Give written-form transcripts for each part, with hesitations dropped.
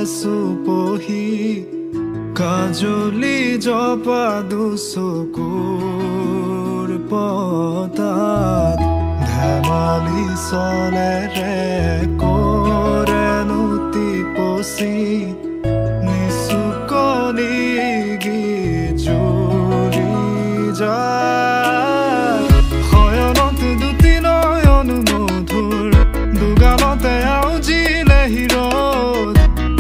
চুপহি কাজলি জপা দুচকুৰ পতাত ধেমালি চলেৰে কৰে নুতি পচি নিচুকনি গিজুৰি যায় শয়নত দুটি নয়ন মধুৰ দুগালতে আউজিলে হিৰত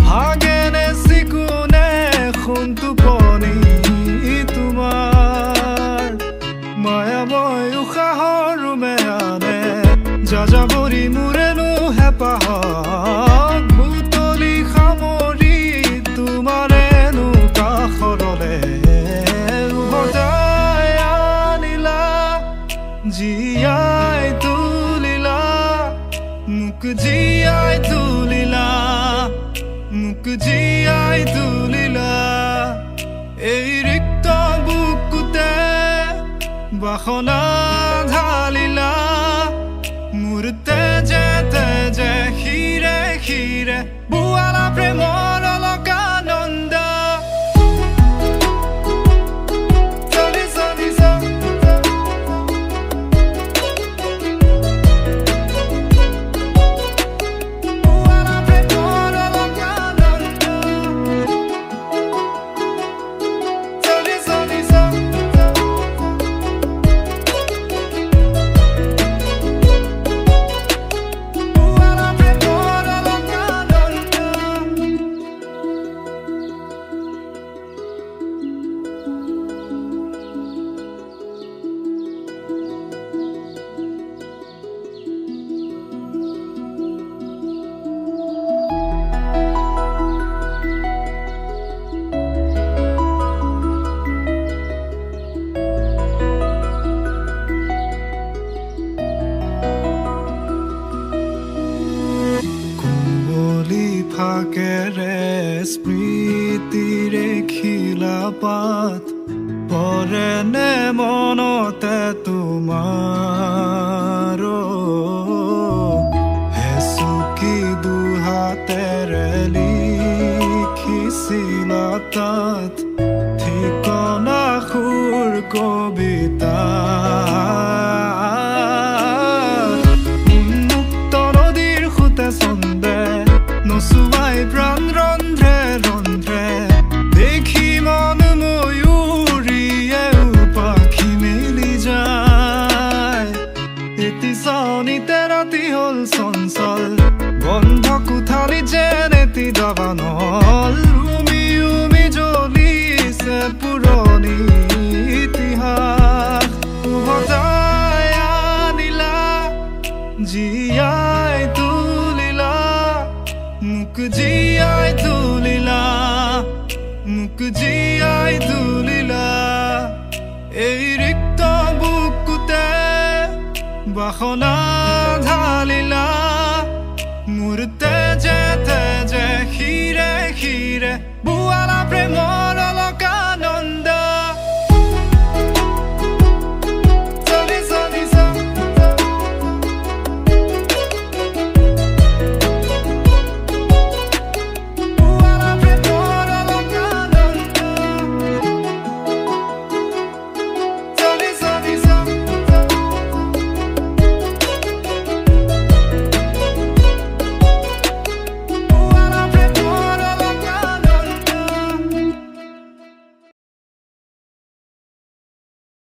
ভাগেনে চিকুনে সোণটো পনি তোমাৰ মায়াময় উশাহৰ মেয়ানে যাযাবৰী মোৰেনো হেঁপাহক বুটলি সামৰি তোমাৰেনো কাষৰলে উভতাই আনিলা জীয়াই তুলিলা মোক জীয়াই তুলিলা মোক জীয়াই তুলিলা এই ৰিক্ত বুকুতে বাসনা ঢালিলা মোৰ তেজে তেজে শিৰে শিৰে বুৱালা প্ৰেমৰ অলকানন্দ ফাকেৰে স্মৃতিৰে খিলা পাত পৰেনে মনতে তোমাৰ হেচুকি দুহাতেৰে লিখিছিলা তাত ঠিকনা সুৰ কবিতা উন্মুক্ত নদীৰ সুতে চন্দে নচুৱাই প্ৰাণ ৰন্ধ্ৰে ৰন্ধ্ৰে দেখি মন ময়ূৰীয়ে পাখি মেলি যায় এটি চাউনিতে ৰাতি হ'ল চঞ্চল বন্ধ কোঠালি যেন এটি দাবানল উমি উমি জ্বলিছে পুৰণি ইতিহাস উভতাই আনিলা জীয়াই তুলিলা মোক জীয়াই তুলিলা মোক জীয়াই তুলিলা এই ৰিক্ত বুকুতে বাসনা ঢালিলা মোৰ